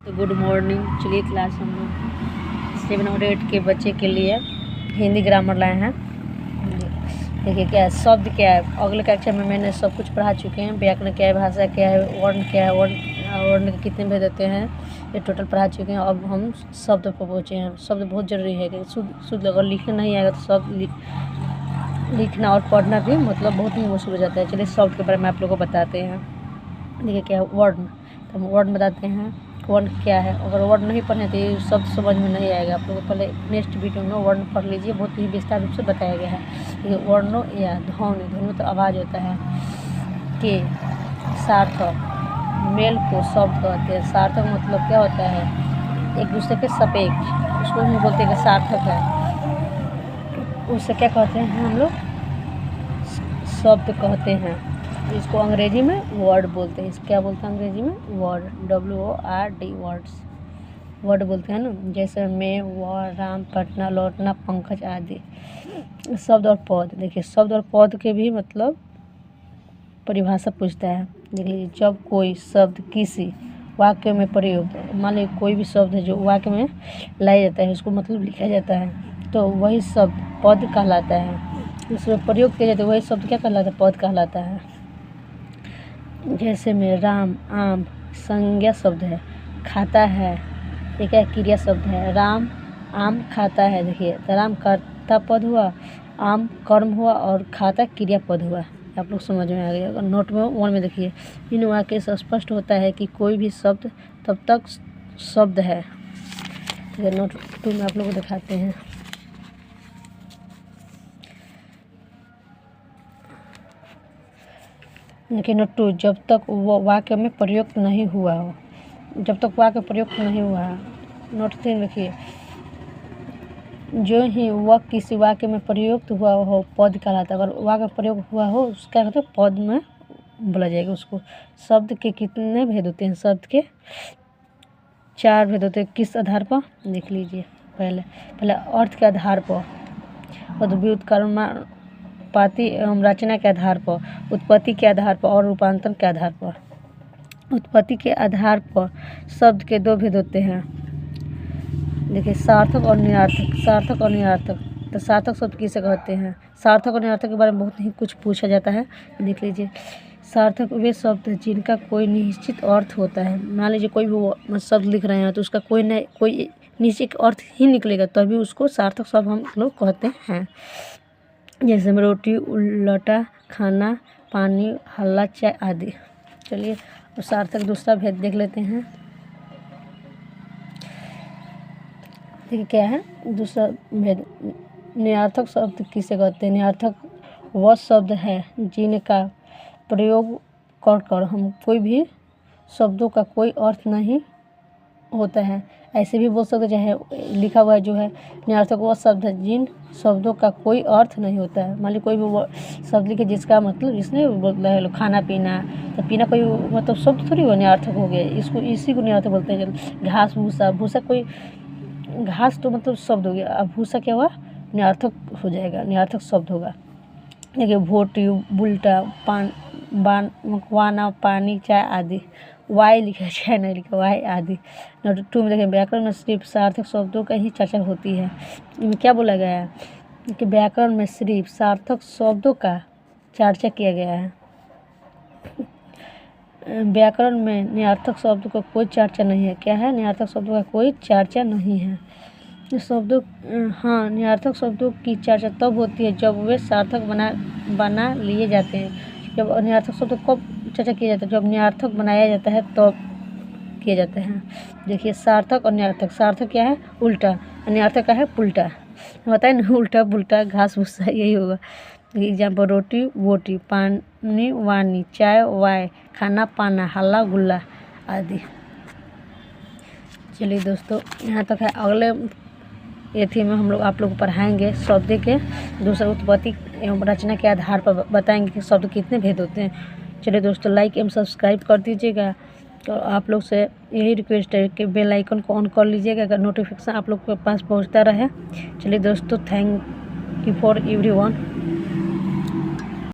तो good morning. चलिए class हम लोग 7 और 8 के बच्चे के लिए हिंदी ग्रामर लाए हैं। देखिए क्या है, शब्द क्या है। अगले कक्षा में मैंने सब कुछ पढ़ा चुके हैं। व्याकरण क्या है, भाषा क्या है, वर्ण क्या है, वर्ण के कितने भेद होते हैं, ये टोटल पढ़ा चुके हैं। अब हम शब्द पर पहुँचे हैं। शब्द बहुत ज़रूरी है कि शुद्ध अगर लिखना नहीं आएगा तो शब्द लिखना और पढ़ना भी मतलब बहुत ही मुश्किल हो जाता है। चलिए शब्द के बारे में आप लोगों को बताते हैं। देखिए क्या है वर्ण, तो हम वर्ण बताते हैं। वर्ण क्या है, अगर वर्ण नहीं पढ़े तो ये शब्द समझ में नहीं आएगा। आप लोग पहले नेक्स्ट वीडियो में वर्ण पढ़ लीजिए, बहुत ही विस्तार रूप से बताया गया है। ये वर्णों या ध्वनि, ध्वनि तो आवाज़ होता है। के सार्थक, मेल को शब्द कहते हैं। सार्थक मतलब क्या होता है, एक दूसरे के सापेक्ष, उसको हम बोलते हैं कि सार्थक है। उससे क्या कहते हैं हम लोग, शब्द कहते हैं। इसको अंग्रेजी में वर्ड बोलते हैं। इसको क्या बोलते हैं अंग्रेजी में, वर्ड, WORD, वर्ड्स, वर्ड बोलते हैं ना। जैसे मैं, वह, राम, पटना, लौटना, पंकज आदि। शब्द और पद, देखिए शब्द और पद के भी मतलब परिभाषा पूछता है। देख लीजिए, जब कोई शब्द किसी वाक्य में प्रयोग, मान लीजिए कोई भी शब्द है जो वाक्य में लाया जाता है, उसको मतलब लिखा जाता है, तो वही शब्द पद कहलाता है। उसमें प्रयोग किया जाता है वही शब्द क्या कहलाता है, पद कहलाता है। जैसे में राम, आम संज्ञा शब्द है, खाता है, ये क्या क्रिया शब्द है। राम आम खाता है, देखिए तो राम कर्ता पद हुआ, आम कर्म हुआ और खाता क्रिया पद हुआ। आप लोग समझ में आ गया। अगर नोट में 1 में देखिए, इन वाक्य से स्पष्ट होता है कि कोई भी शब्द तब तक शब्द है। ठीक है, नोट 2 में आप लोग को दिखाते हैं। देखिए नोट 2, जब तक वो वाक्य में प्रयुक्त नहीं हुआ हो, जब तक वाक्य प्रयुक्त नहीं हुआ है। नोट 3 देखिए, जो ही वह किसी वाक्य में प्रयुक्त हुआ हो पद कहलाता है। अगर वाक्य प्रयोग हुआ हो उसका क्या कहते हैं, पद में बोला जाएगा उसको। शब्द के कितने भेद होते हैं, शब्द के 4 भेद होते हैं। किस आधार पर, देख लीजिए। पहले अर्थ के आधार पर, व्युत्क्रमानुपाती एवं रचना के आधार पर, उत्पत्ति के आधार पर और रूपांतरण के आधार पर। उत्पत्ति के आधार पर शब्द के 2 भेद होते हैं। देखिए सार्थक और निरार्थक। सार्थक और निरार्थक, तो सार्थक शब्द किसे कहते हैं। सार्थक और निरार्थक के बारे में बहुत ही कुछ पूछा जाता है, देख लीजिए। सार्थक वे शब्द हैं जिनका कोई निश्चित अर्थ होता है। मान लीजिए कोई भी शब्द लिख रहे हैं तो उसका कोई निश्चित अर्थ ही निकलेगा, तभी उसको सार्थक शब्द हम लोग कहते हैं। जैसे में रोटी, उल्टा, खाना, पानी, हल्ला, चाय आदि। चलिए सार्थक दूसरा भेद देख लेते हैं। देखिए क्या है दूसरा भेद, निरार्थक शब्द किसे कहते हैं। निरार्थक वह शब्द है जिनका प्रयोग कर हम कोई भी शब्दों का कोई अर्थ नहीं होता है। ऐसे भी बोल सकते, चाहे लिखा हुआ जो है, निरार्थक वह शब्द है जिन शब्दों का कोई अर्थ नहीं होता है। मान लीजिए कोई भी शब्द लिखे जिसका मतलब, जिसने बोलता है खाना पीना, तो पीना कोई मतलब शब्द थोड़ी वो निरार्थक हो गया, इसको इसी को निरार्थक बोलते हैं। घास, भूसा, भूसा कोई, घास तो मतलब शब्द हो गया, अब भूसा क्या हुआ, निरार्थक हो जाएगा, निरार्थक शब्द होगा। देखिए भोटी, बुल्टा, वाना, पानी, चाय आदि। वाई लिखा, चाय नहीं लिखा, वाई आदि। नंबर 2 में देखें, व्याकरण में सिर्फ सार्थक शब्दों का ही चर्चा होती है। इनमें क्या बोला गया है कि व्याकरण में सिर्फ सार्थक शब्दों का चर्चा किया गया है। व्याकरण में निरार्थक शब्दों का कोई चर्चा नहीं है। क्या है, निरार्थक शब्दों का कोई चर्चा नहीं है। निरार्थक शब्दों की चर्चा तब होती है जब वे सार्थक बना लिए जाते हैं। जब निरार्थक शब्द कब चर्चा किया जाता है, जब निरार्थक बनाया जाता है तब किए जाते हैं। देखिए सार्थक और निरार्थक, सार्थक क्या है, उल्टा, निरार्थक क्या है, पुल्टा। बताए ना, उल्टा पुल्टा, घास भूसा, यही होगा। एग्जाम्पल, रोटी बोटी, पानी वानी, चाय वाय, खाना पाना, हल्ला गुल्ला आदि। चलिए दोस्तों यहाँ तक है। अगले एथी में हम लोग आप लोग को पढ़ाएंगे शब्द के दूसरा उत्पत्ति एवं रचना के आधार पर बताएंगे कि शब्द कितने भेद होते हैं। चलिए दोस्तों लाइक एवं सब्सक्राइब कर दीजिएगा, और आप लोग से यही रिक्वेस्ट है कि बेल आइकन को ऑन कर लीजिएगा, अगर नोटिफिकेशन आप लोग के पास पहुंचता रहे। चलिए दोस्तों, थैंक यू फॉर एवरीवन।